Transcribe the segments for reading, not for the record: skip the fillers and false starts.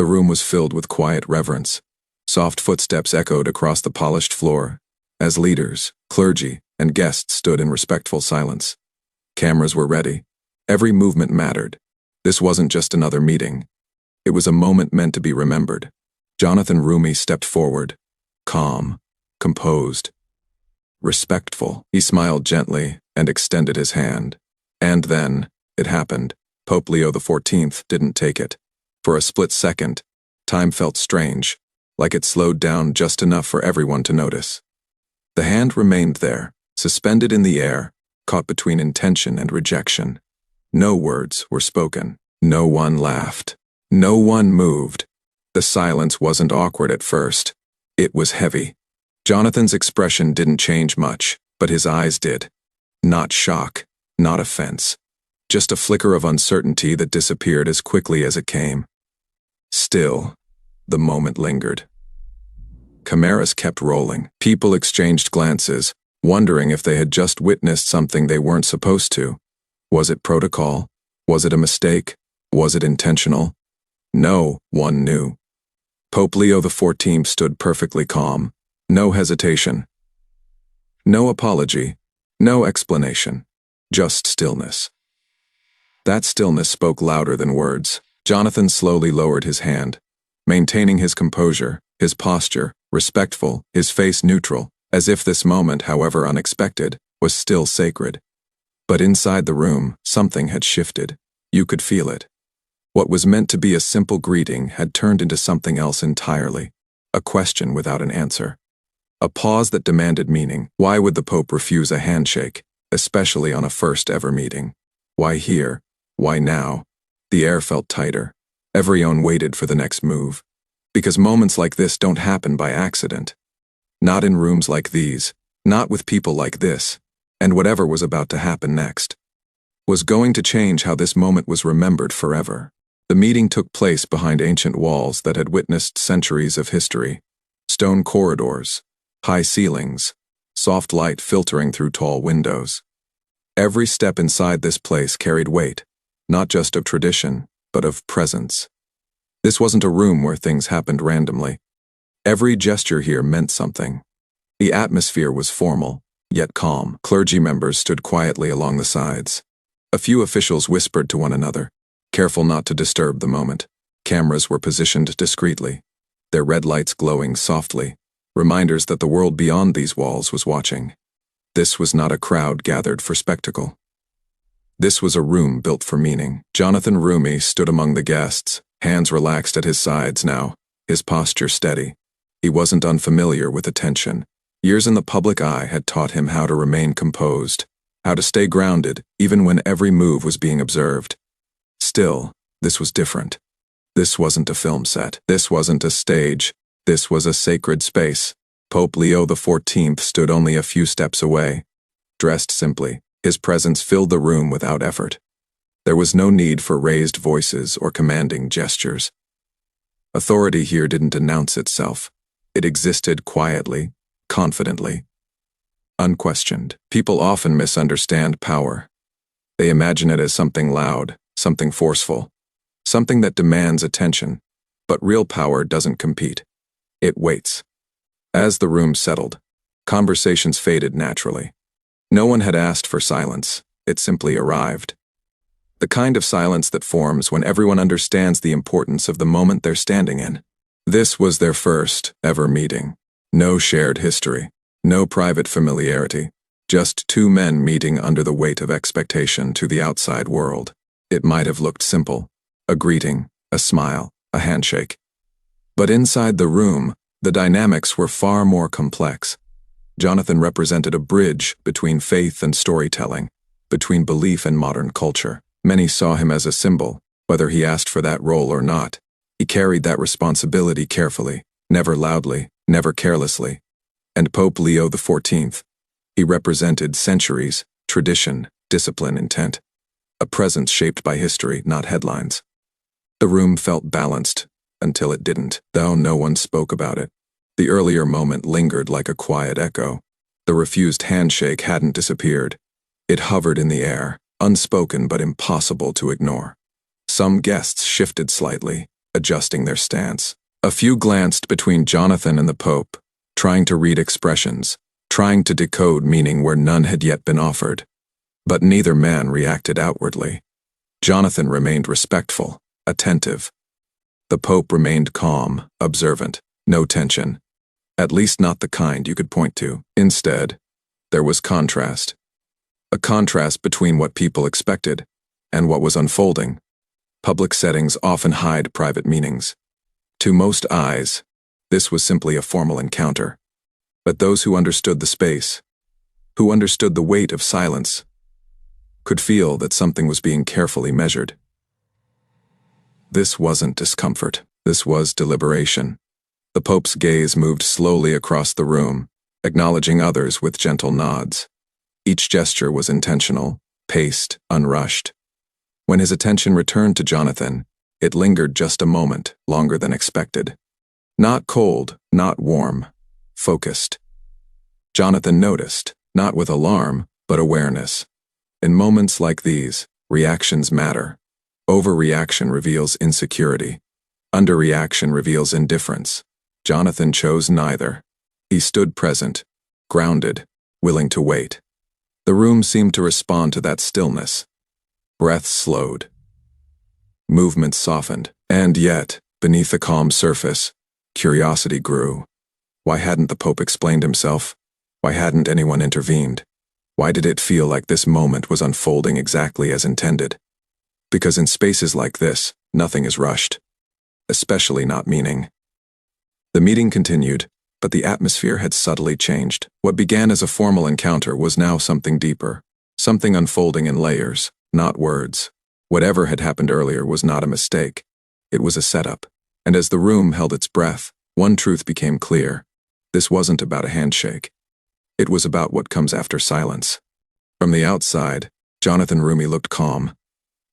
The room was filled with quiet reverence. Soft footsteps echoed across the polished floor, as leaders, clergy, and guests stood in respectful silence. Cameras were ready. Every movement mattered. This wasn't just another meeting. It was a moment meant to be remembered. Jonathan Roumie stepped forward, calm, composed, respectful. He smiled gently and extended his hand. And then, it happened. Pope Leo XIV didn't take it. For a split second, time felt strange, like it slowed down just enough for everyone to notice. The hand remained there, suspended in the air, caught between intention and rejection. No words were spoken. No one laughed. No one moved. The silence wasn't awkward at first. It was heavy. Jonathan's expression didn't change much, but his eyes did. Not shock, not offense. Just a flicker of uncertainty that disappeared as quickly as it came. Still, the moment lingered. Cameras kept rolling. People exchanged glances, wondering if they had just witnessed something they weren't supposed to. Was it protocol? Was it a mistake? Was it intentional? No one knew. Pope Leo XIV stood perfectly calm. No hesitation. No apology. No explanation. Just stillness. That stillness spoke louder than words. Jonathan slowly lowered his hand, maintaining his composure, his posture, respectful, his face neutral, as if this moment, however unexpected, was still sacred. But inside the room, something had shifted. You could feel it. What was meant to be a simple greeting had turned into something else entirely, a question without an answer. A pause that demanded meaning. Why would the Pope refuse a handshake, especially on a first-ever meeting? Why here? Why now? The air felt tighter. Everyone waited for the next move. Because moments like this don't happen by accident. Not in rooms like these, not with people like this, and whatever was about to happen next was going to change how this moment was remembered forever. The meeting took place behind ancient walls that had witnessed centuries of history. Stone corridors, high ceilings, soft light filtering through tall windows. Every step inside this place carried weight, not just of tradition, but of presence. This wasn't a room where things happened randomly. Every gesture here meant something. The atmosphere was formal, yet calm. Clergy members stood quietly along the sides. A few officials whispered to one another, careful not to disturb the moment. Cameras were positioned discreetly, their red lights glowing softly, reminders that the world beyond these walls was watching. This was not a crowd gathered for spectacle. This was a room built for meaning. Jonathan Roumie stood among the guests, hands relaxed at his sides now, his posture steady. He wasn't unfamiliar with attention. Years in the public eye had taught him how to remain composed, how to stay grounded even when every move was being observed. Still, this was different. This wasn't a film set. This wasn't a stage. This was a sacred space. Pope Leo XIV stood only a few steps away. Dressed simply, his presence filled the room without effort. There was no need for raised voices or commanding gestures. Authority here didn't announce itself. It existed quietly, confidently, unquestioned. People often misunderstand power. They imagine it as something loud, something forceful, something that demands attention. But real power doesn't compete. It waits. As the room settled, conversations faded naturally. No one had asked for silence. It simply arrived. The kind of silence that forms when everyone understands the importance of the moment they're standing in. This was their first ever meeting. No shared history. No private familiarity. Just two men meeting under the weight of expectation to the outside world. It might have looked simple. A greeting, a smile, a handshake. But inside the room, the dynamics were far more complex. Jonathan represented a bridge between faith and storytelling, between belief and modern culture. Many saw him as a symbol, whether he asked for that role or not. He carried that responsibility carefully, never loudly, never carelessly. And Pope Leo XIV, he represented centuries, tradition, discipline, intent. A presence shaped by history, not headlines. The room felt balanced, until it didn't, though no one spoke about it. The earlier moment lingered like a quiet echo. The refused handshake hadn't disappeared. It hovered in the air, unspoken but impossible to ignore. Some guests shifted slightly, adjusting their stance. A few glanced between Jonathan and the Pope, trying to read expressions, trying to decode meaning where none had yet been offered. But neither man reacted outwardly. Jonathan remained respectful, attentive. The Pope remained calm, observant, no tension. At least not the kind you could point to. Instead, there was contrast. A contrast between what people expected and what was unfolding. Public settings often hide private meanings. To most eyes, this was simply a formal encounter. But those who understood the space, who understood the weight of silence, could feel that something was being carefully measured. This wasn't discomfort. This was deliberation. The Pope's gaze moved slowly across the room, acknowledging others with gentle nods. Each gesture was intentional, paced, unrushed. When his attention returned to Jonathan, it lingered just a moment, longer than expected. Not cold, not warm, focused. Jonathan noticed, not with alarm, but awareness. In moments like these, reactions matter. Overreaction reveals insecurity. Underreaction reveals indifference. Jonathan chose neither. He stood present, grounded, willing to wait. The room seemed to respond to that stillness. Breaths slowed. Movements softened. And yet, beneath the calm surface, curiosity grew. Why hadn't the Pope explained himself? Why hadn't anyone intervened? Why did it feel like this moment was unfolding exactly as intended? Because in spaces like this, nothing is rushed. Especially not meaning. The meeting continued, but the atmosphere had subtly changed. What began as a formal encounter was now something deeper, something unfolding in layers, not words. Whatever had happened earlier was not a mistake. It was a setup. And as the room held its breath, one truth became clear. This wasn't about a handshake. It was about what comes after silence. From the outside, Jonathan Roumie looked calm.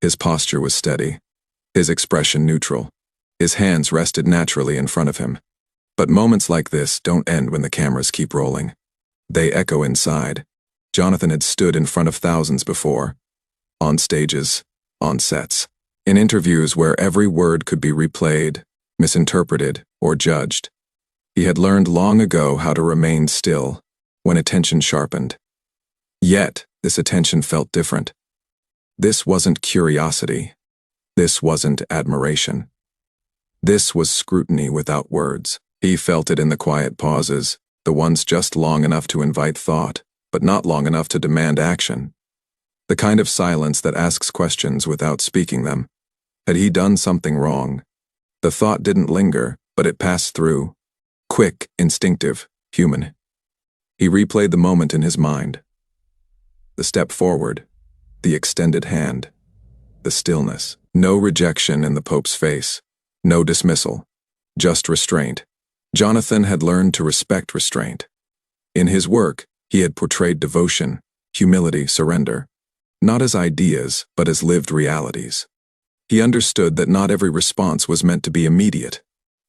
His posture was steady, his expression neutral. His hands rested naturally in front of him. But moments like this don't end when the cameras keep rolling. They echo inside. Jonathan had stood in front of thousands before. On stages, on sets. In interviews where every word could be replayed, misinterpreted, or judged. He had learned long ago how to remain still when attention sharpened. Yet, this attention felt different. This wasn't curiosity. This wasn't admiration. This was scrutiny without words. He felt it in the quiet pauses, the ones just long enough to invite thought, but not long enough to demand action. The kind of silence that asks questions without speaking them. Had he done something wrong? The thought didn't linger, but it passed through. Quick, instinctive, human. He replayed the moment in his mind. The step forward, the extended hand, the stillness. No rejection in the Pope's face, no dismissal, just restraint. Jonathan had learned to respect restraint. In his work, he had portrayed devotion, humility, surrender, not as ideas, but as lived realities. He understood that not every response was meant to be immediate.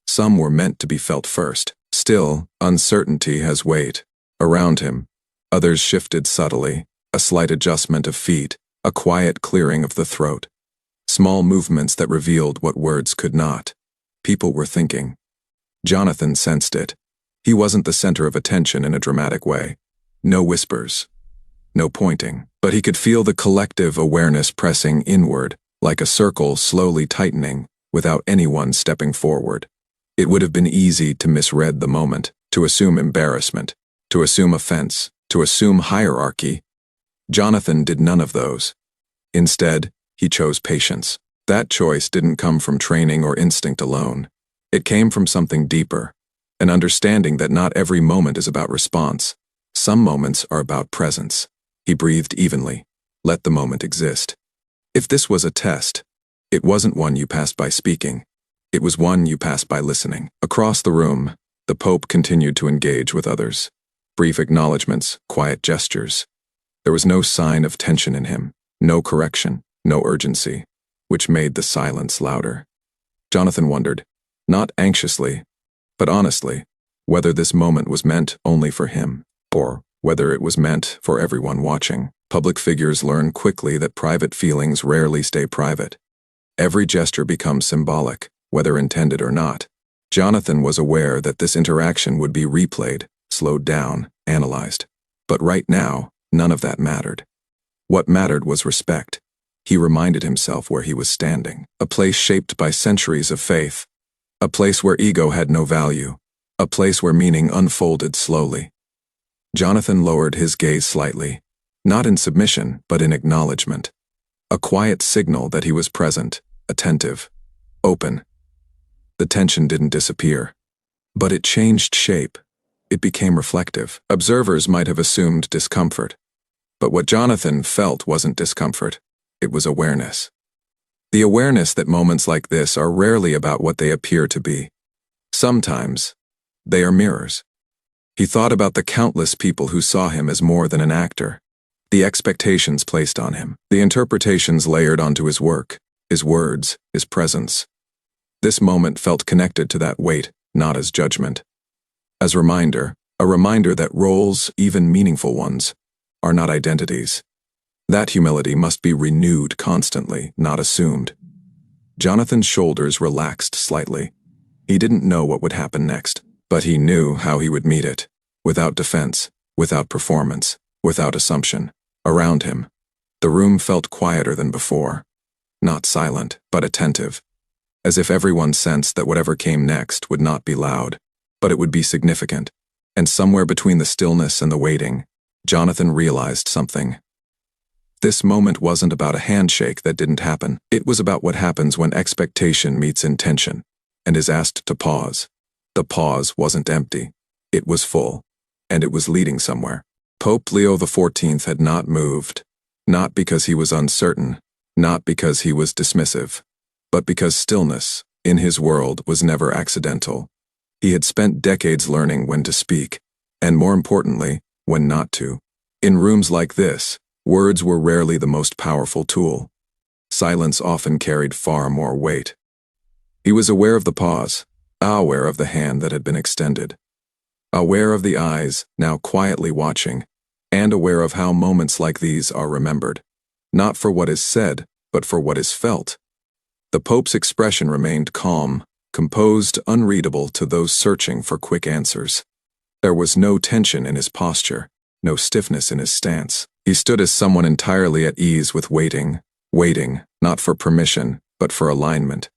Some were meant to be felt first. Still, uncertainty has weight. Around him, others shifted subtly, a slight adjustment of feet, a quiet clearing of the throat. Small movements that revealed what words could not. People were thinking. Jonathan sensed it. He wasn't the center of attention in a dramatic way. No whispers. No pointing. But he could feel the collective awareness pressing inward, like a circle slowly tightening, without anyone stepping forward. It would have been easy to misread the moment, to assume embarrassment, to assume offense, to assume hierarchy. Jonathan did none of those. Instead, he chose patience. That choice didn't come from training or instinct alone. It came from something deeper, an understanding that not every moment is about response. Some moments are about presence. He breathed evenly. Let the moment exist. If this was a test, it wasn't one you passed by speaking. It was one you passed by listening. Across the room, the Pope continued to engage with others. Brief acknowledgments, quiet gestures. There was no sign of tension in him, no correction, no urgency, which made the silence louder. Jonathan wondered, not anxiously, but honestly, whether this moment was meant only for him, or whether it was meant for everyone watching. Public figures learn quickly that private feelings rarely stay private. Every gesture becomes symbolic, whether intended or not. Jonathan was aware that this interaction would be replayed, slowed down, analyzed. But right now, none of that mattered. What mattered was respect. He reminded himself where he was standing, a place shaped by centuries of faith, a place where ego had no value, a place where meaning unfolded slowly. Jonathan lowered his gaze slightly, not in submission, but in acknowledgement. A quiet signal that he was present, attentive, open. The tension didn't disappear, but it changed shape. It became reflective. Observers might have assumed discomfort, but what Jonathan felt wasn't discomfort. It was awareness. The awareness that moments like this are rarely about what they appear to be. Sometimes, they are mirrors. He thought about the countless people who saw him as more than an actor, the expectations placed on him, the interpretations layered onto his work, his words, his presence. This moment felt connected to that weight, not as judgment. As a reminder that roles, even meaningful ones, are not identities. That humility must be renewed constantly, not assumed. Jonathan's shoulders relaxed slightly. He didn't know what would happen next, but he knew how he would meet it, without defense, without performance, without assumption. Around him, the room felt quieter than before, not silent, but attentive, as if everyone sensed that whatever came next would not be loud, but it would be significant. And somewhere between the stillness and the waiting, Jonathan realized something. This moment wasn't about a handshake that didn't happen. It was about what happens when expectation meets intention and is asked to pause. The pause wasn't empty. It was full, and it was leading somewhere. Pope Leo XIV had not moved, not because he was uncertain, not because he was dismissive, but because stillness, in his world, was never accidental. He had spent decades learning when to speak, and more importantly, when not to. In rooms like this, words were rarely the most powerful tool. Silence often carried far more weight. He was aware of the pause, aware of the hand that had been extended, aware of the eyes now quietly watching, and aware of how moments like these are remembered, not for what is said, but for what is felt. The Pope's expression remained calm, composed, unreadable to those searching for quick answers. There was no tension in his posture, no stiffness in his stance. He stood as someone entirely at ease with waiting, not for permission, but for alignment.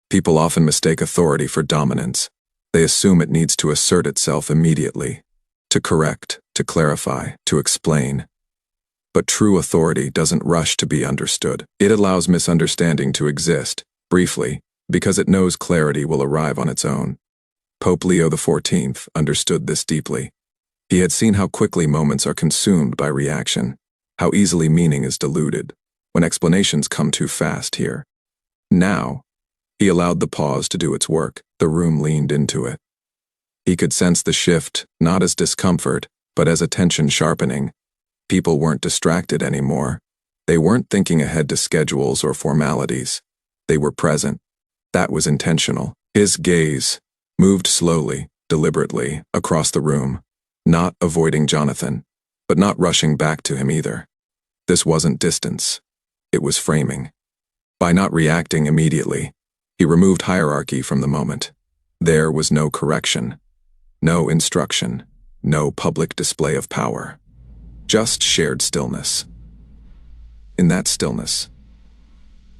People often mistake authority for dominance. They assume it needs to assert itself immediately, to correct, to clarify, to explain. But true authority doesn't rush to be understood. It allows misunderstanding to exist, briefly, because it knows clarity will arrive on its own. Pope Leo XIV understood this deeply. He had seen how quickly moments are consumed by reaction, how easily meaning is diluted, when explanations come too fast here. Now, he allowed the pause to do its work. The room leaned into it. He could sense the shift, not as discomfort, but as attention sharpening. People weren't distracted anymore. They weren't thinking ahead to schedules or formalities. They were present. That was intentional. His gaze moved slowly, deliberately, across the room, not avoiding Jonathan, but not rushing back to him either. This wasn't distance. It was framing. By not reacting immediately, he removed hierarchy from the moment. There was no correction, no instruction, no public display of power. Just shared stillness. In that stillness,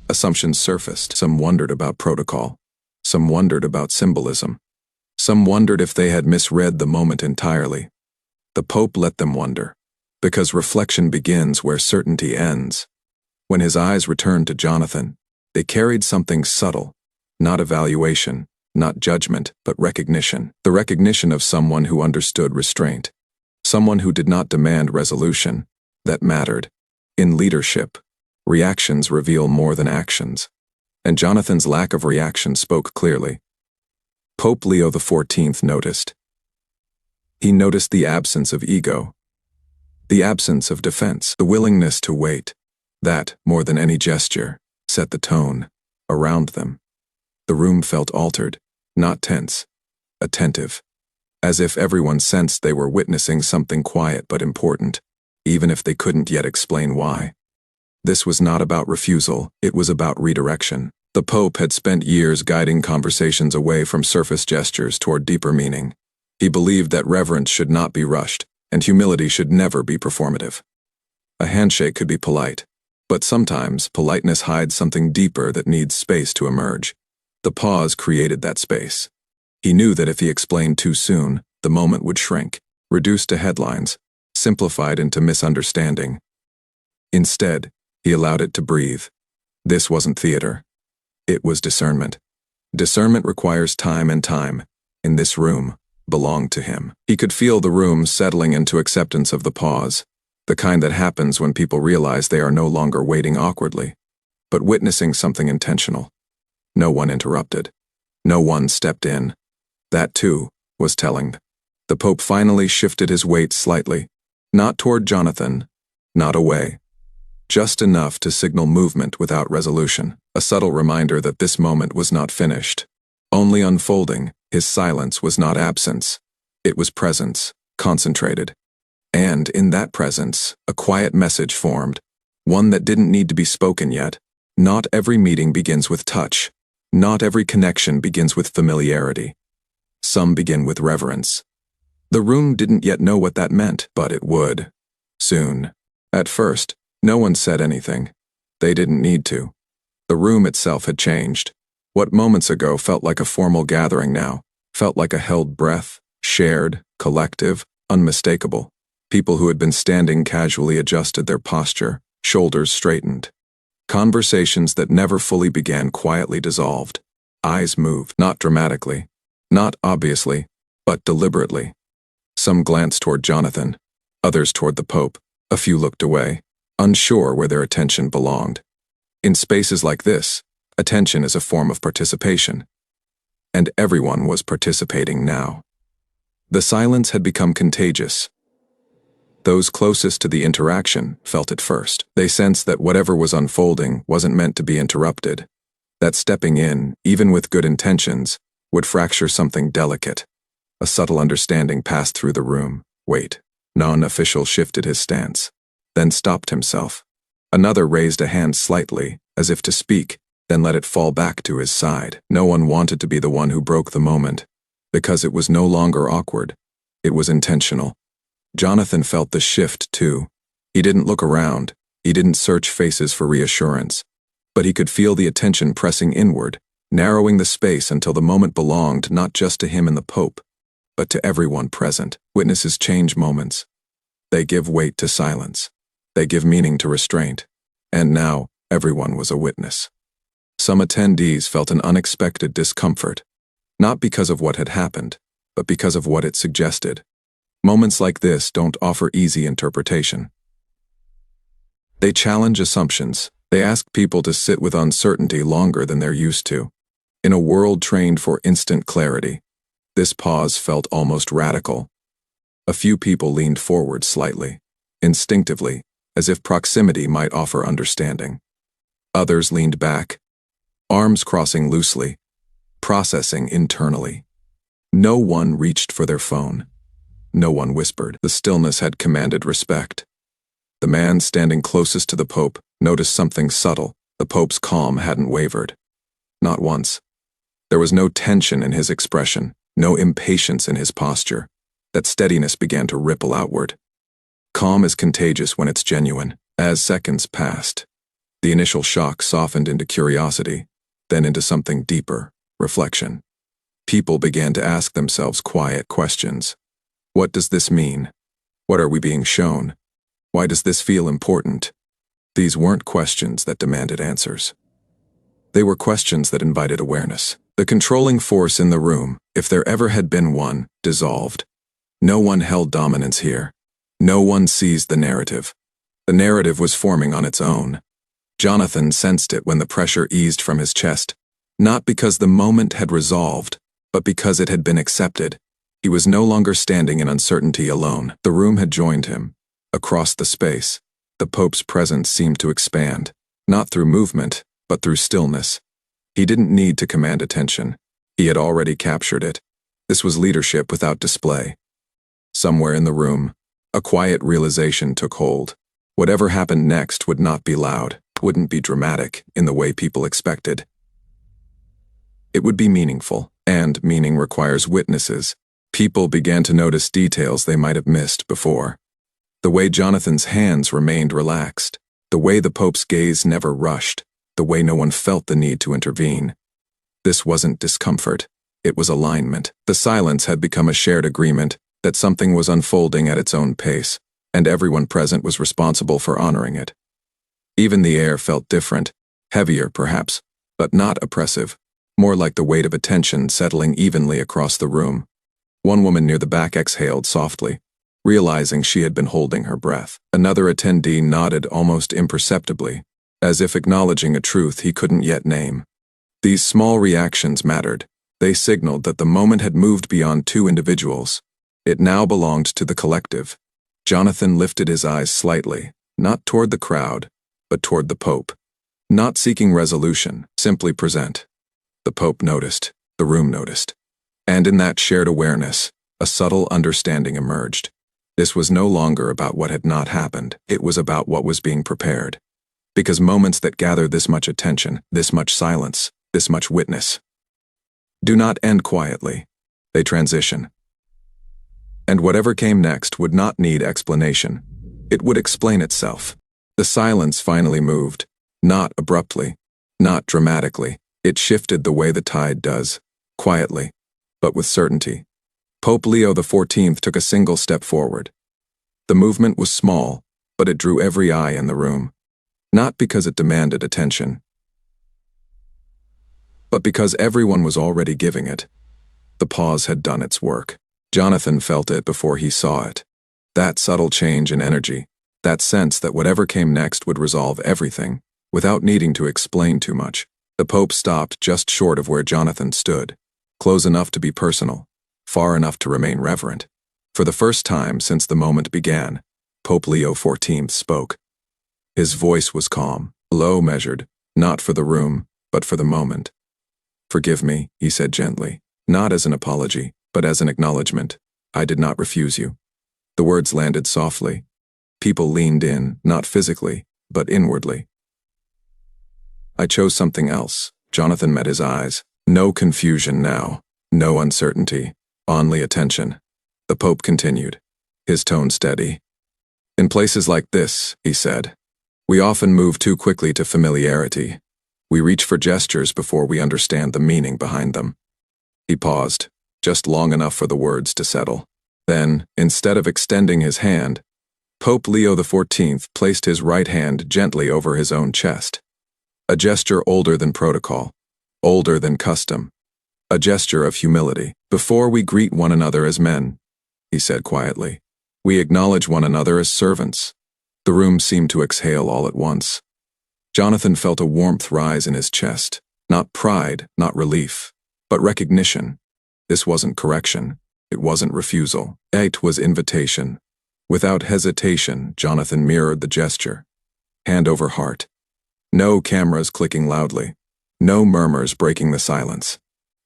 assumptions surfaced. Some wondered about protocol. Some wondered about symbolism. Some wondered if they had misread the moment entirely. The Pope let them wonder, because reflection begins where certainty ends. When his eyes returned to Jonathan, they carried something subtle, not evaluation, not judgment, but recognition. The recognition of someone who understood restraint. Someone who did not demand resolution. That mattered. In leadership, reactions reveal more than actions. And Jonathan's lack of reaction spoke clearly. Pope Leo XIV noticed. He noticed the absence of ego, the absence of defense, the willingness to wait. That, more than any gesture, set the tone around them. The room felt altered, not tense, attentive, as if everyone sensed they were witnessing something quiet but important, even if they couldn't yet explain why. This was not about refusal, it was about redirection. The Pope had spent years guiding conversations away from surface gestures toward deeper meaning. He believed that reverence should not be rushed, and humility should never be performative. A handshake could be polite, but sometimes politeness hides something deeper that needs space to emerge. The pause created that space. He knew that if he explained too soon, the moment would shrink, reduced to headlines, simplified into misunderstanding. Instead, he allowed it to breathe. This wasn't theater. It was discernment. Discernment requires time, and time, in this room, belonged to him. He could feel the room settling into acceptance of the pause, the kind that happens when people realize they are no longer waiting awkwardly, but witnessing something intentional. No one interrupted. No one stepped in. That, too, was telling. The Pope finally shifted his weight slightly, not toward Jonathan, not away. Just enough to signal movement without resolution, a subtle reminder that this moment was not finished. Only unfolding. His silence was not absence. It was presence, concentrated. And in that presence, a quiet message formed, one that didn't need to be spoken yet. Not every meeting begins with touch. Not every connection begins with familiarity. Some begin with reverence. The room didn't yet know what that meant, but it would. Soon. At first, no one said anything. They didn't need to. The room itself had changed. What moments ago felt like a formal gathering now felt like a held breath, shared, collective, unmistakable. People who had been standing casually adjusted their posture, shoulders straightened. Conversations that never fully began quietly dissolved. Eyes moved, not dramatically, not obviously, but deliberately. Some glanced toward Jonathan, others toward the Pope. A few looked away, unsure where their attention belonged. In spaces like this, attention is a form of participation. And everyone was participating now. The silence had become contagious. Those closest to the interaction felt it first. They sensed that whatever was unfolding wasn't meant to be interrupted. That stepping in, even with good intentions, would fracture something delicate. A subtle understanding passed through the room. Wait. Non-official shifted his stance, then stopped himself. Another raised a hand slightly, as if to speak, then let it fall back to his side. No one wanted to be the one who broke the moment, because it was no longer awkward. It was intentional. Jonathan felt the shift, too. He didn't look around. He didn't search faces for reassurance. But he could feel the attention pressing inward, narrowing the space until the moment belonged not just to him and the Pope, but to everyone present. Witnesses change moments. They give weight to silence. They give meaning to restraint. And now, everyone was a witness. Some attendees felt an unexpected discomfort, not because of what had happened, but because of what it suggested. Moments like this don't offer easy interpretation. They challenge assumptions. They ask people to sit with uncertainty longer than they're used to. In a world trained for instant clarity, this pause felt almost radical. A few people leaned forward slightly, instinctively, as if proximity might offer understanding. Others leaned back, arms crossing loosely, processing internally. No one reached for their phone. No one whispered. The stillness had commanded respect. The man standing closest to the Pope noticed something subtle. The Pope's calm hadn't wavered. Not once. There was no tension in his expression, no impatience in his posture. That steadiness began to ripple outward. Calm is contagious when it's genuine. As seconds passed, the initial shock softened into curiosity, then into something deeper, reflection. People began to ask themselves quiet questions. What does this mean? What are we being shown? Why does this feel important? These weren't questions that demanded answers. They were questions that invited awareness. The controlling force in the room, if there ever had been one, dissolved. No one held dominance here. No one seized the narrative. The narrative was forming on its own. Jonathan sensed it when the pressure eased from his chest, not because the moment had resolved, but because it had been accepted. He was no longer standing in uncertainty alone. The room had joined him. Across the space, the Pope's presence seemed to expand, not through movement, but through stillness. He didn't need to command attention. He had already captured it. This was leadership without display. Somewhere in the room, a quiet realization took hold. Whatever happened next would not be loud, wouldn't be dramatic in the way people expected. It would be meaningful, and meaning requires witnesses. People began to notice details they might have missed before. The way Jonathan's hands remained relaxed, the way the Pope's gaze never rushed, the way no one felt the need to intervene. This wasn't discomfort, it was alignment. The silence had become a shared agreement that something was unfolding at its own pace, and everyone present was responsible for honoring it. Even the air felt different, heavier perhaps, but not oppressive, more like the weight of attention settling evenly across the room. One woman near the back exhaled softly, realizing she had been holding her breath. Another attendee nodded almost imperceptibly, as if acknowledging a truth he couldn't yet name. These small reactions mattered. They signaled that the moment had moved beyond two individuals. It now belonged to the collective. Jonathan lifted his eyes slightly, not toward the crowd, but toward the Pope. Not seeking resolution, simply present. The Pope noticed, the room noticed. And in that shared awareness, a subtle understanding emerged. This was no longer about what had not happened, it was about what was being prepared. Because moments that gather this much attention, this much silence, this much witness, do not end quietly. They transition. And whatever came next would not need explanation. It would explain itself. The silence finally moved, not abruptly, not dramatically. It shifted the way the tide does, quietly, but with certainty. Pope Leo XIV took a single step forward. The movement was small, but it drew every eye in the room. Not because it demanded attention, but because everyone was already giving it. The pause had done its work. Jonathan felt it before he saw it. That subtle change in energy, that sense that whatever came next would resolve everything, without needing to explain too much. The Pope stopped just short of where Jonathan stood, close enough to be personal, far enough to remain reverent. For the first time since the moment began, Pope Leo XIV spoke. His voice was calm, low measured, not for the room, but for the moment. "Forgive me," he said gently, not as an apology, but as an acknowledgement. "I did not refuse you." The words landed softly. People leaned in, not physically, but inwardly. "I chose something else." Jonathan met his eyes. No confusion now, no uncertainty, only attention. The Pope continued, his tone steady. "In places like this," he said, "we often move too quickly to familiarity. We reach for gestures before we understand the meaning behind them." He paused, just long enough for the words to settle. Then, instead of extending his hand, Pope Leo XIV placed his right hand gently over his own chest. A gesture older than protocol, older than custom. A gesture of humility. "Before we greet one another as men," he said quietly, "we acknowledge one another as servants." The room seemed to exhale all at once. Jonathan felt a warmth rise in his chest. Not pride, not relief, but recognition. This wasn't correction. It wasn't refusal. It was invitation. Without hesitation, Jonathan mirrored the gesture. Hand over heart. No cameras clicking loudly. No murmurs breaking the silence.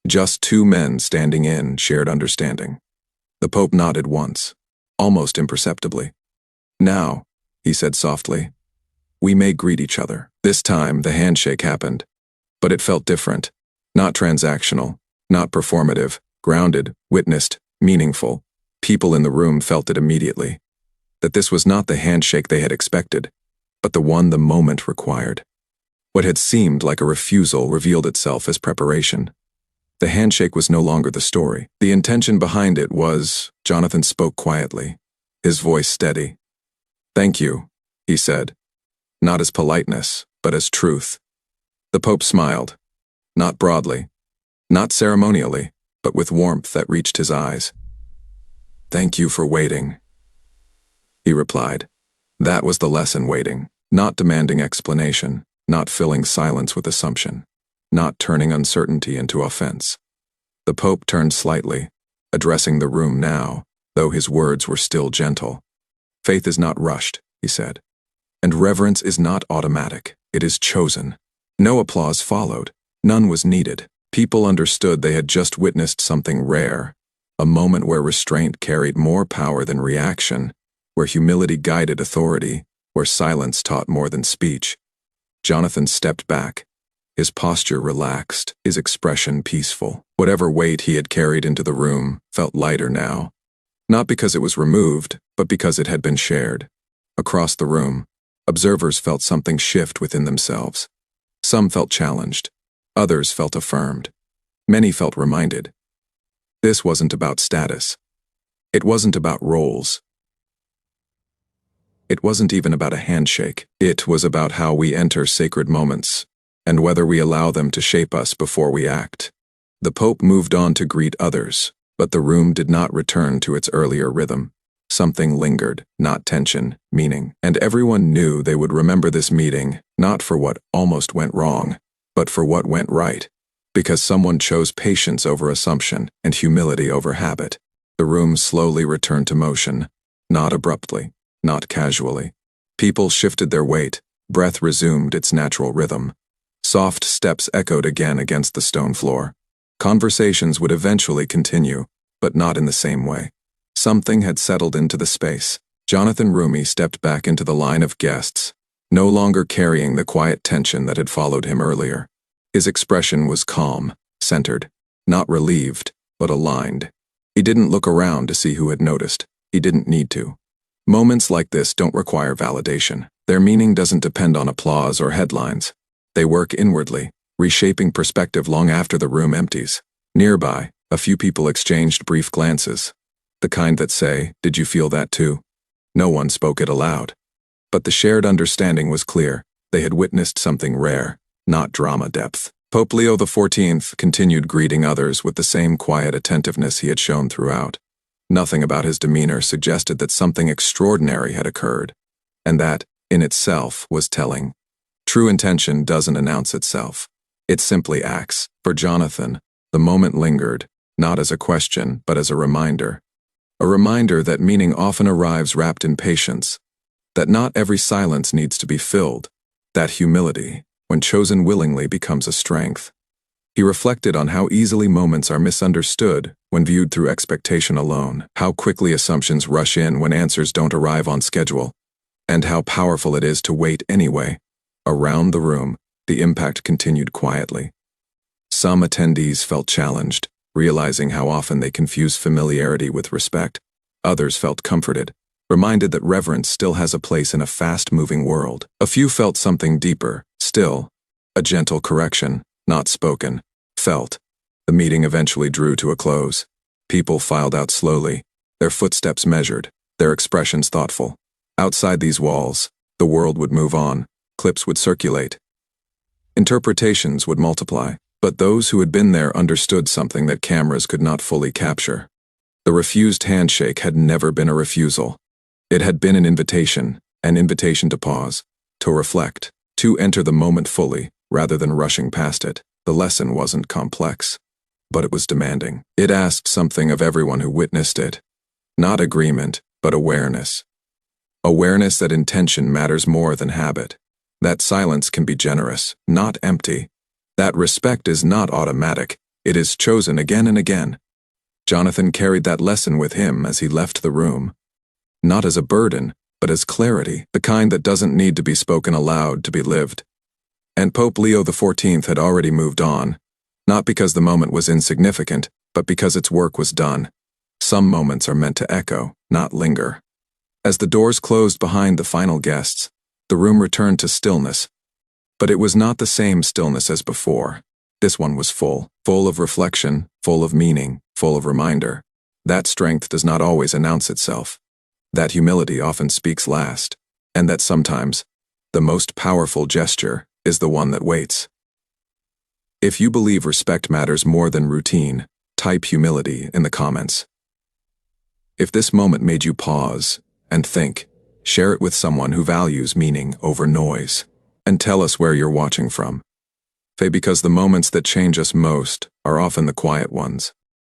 Just two men standing in shared understanding. The Pope nodded once, almost imperceptibly. "Now," he said softly, "we may greet each other." This time, the handshake happened. But it felt different. Not transactional, not performative, grounded, witnessed, meaningful. People in the room felt it immediately. That this was not the handshake they had expected, but the one the moment required. What had seemed like a refusal revealed itself as preparation. The handshake was no longer the story. The intention behind it was, Jonathan spoke quietly, his voice steady. "Thank you," he said, not as politeness, but as truth. The Pope smiled, not broadly, not ceremonially, but with warmth that reached his eyes. "Thank you for waiting," he replied. That was the lesson: waiting, not demanding explanation, not filling silence with assumption, not turning uncertainty into offense. The Pope turned slightly, addressing the room now, though his words were still gentle. "Faith is not rushed," he said, "and reverence is not automatic, it is chosen." No applause followed, none was needed. People understood they had just witnessed something rare, a moment where restraint carried more power than reaction, where humility guided authority, where silence taught more than speech. Jonathan stepped back, his posture relaxed, his expression peaceful. Whatever weight he had carried into the room felt lighter now. Not because it was removed, but because it had been shared. Across the room, observers felt something shift within themselves. Some felt challenged. Others felt affirmed. Many felt reminded. This wasn't about status. It wasn't about roles. It wasn't even about a handshake. It was about how we enter sacred moments, and whether we allow them to shape us before we act. The Pope moved on to greet others, but the room did not return to its earlier rhythm. Something lingered, not tension, meaning, and everyone knew they would remember this meeting, not for what almost went wrong, but for what went right, because someone chose patience over assumption and humility over habit. The room slowly returned to motion, not abruptly, not casually. People shifted their weight, breath resumed its natural rhythm. Soft steps echoed again against the stone floor. Conversations would eventually continue, but not in the same way. Something had settled into the space. Jonathan Roumie stepped back into the line of guests, no longer carrying the quiet tension that had followed him earlier. His expression was calm, centered, not relieved, but aligned. He didn't look around to see who had noticed. He didn't need to. Moments like this don't require validation. Their meaning doesn't depend on applause or headlines. They work inwardly, reshaping perspective long after the room empties. Nearby, a few people exchanged brief glances. The kind that say, "Did you feel that too?" No one spoke it aloud. But the shared understanding was clear. They had witnessed something rare, not drama depth. Pope Leo XIV continued greeting others with the same quiet attentiveness he had shown throughout. Nothing about his demeanor suggested that something extraordinary had occurred, and that, in itself, was telling. True intention doesn't announce itself. It simply acts. For Jonathan, the moment lingered, not as a question, but as a reminder. A reminder that meaning often arrives wrapped in patience, that not every silence needs to be filled, that humility, when chosen willingly, becomes a strength. He reflected on how easily moments are misunderstood when viewed through expectation alone, how quickly assumptions rush in when answers don't arrive on schedule, and how powerful it is to wait anyway. Around the room, the impact continued quietly. Some attendees felt challenged, realizing how often they confuse familiarity with respect. Others felt comforted, reminded that reverence still has a place in a fast-moving world. A few felt something deeper, still, a gentle correction, not spoken, felt. The meeting eventually drew to a close. People filed out slowly, their footsteps measured, their expressions thoughtful. Outside these walls, the world would move on, clips would circulate, interpretations would multiply. But those who had been there understood something that cameras could not fully capture. The refused handshake had never been a refusal. It had been an invitation to pause, to reflect, to enter the moment fully, rather than rushing past it. The lesson wasn't complex, but it was demanding. It asked something of everyone who witnessed it. Not agreement, but awareness. Awareness that intention matters more than habit. That silence can be generous, not empty. That respect is not automatic, it is chosen again and again. Jonathan carried that lesson with him as he left the room. Not as a burden, but as clarity, the kind that doesn't need to be spoken aloud to be lived. And Pope Leo XIV had already moved on, not because the moment was insignificant, but because its work was done. Some moments are meant to echo, not linger. As the doors closed behind the final guests, the room returned to stillness. But it was not the same stillness as before. This one was full of reflection, full of meaning, full of reminder. That strength does not always announce itself. That humility often speaks last, and that sometimes, the most powerful gesture is the one that waits. If you believe respect matters more than routine, type humility in the comments. If this moment made you pause and think, share it with someone who values meaning over noise. And tell us where you're watching from. Because the moments that change us most are often the quiet ones.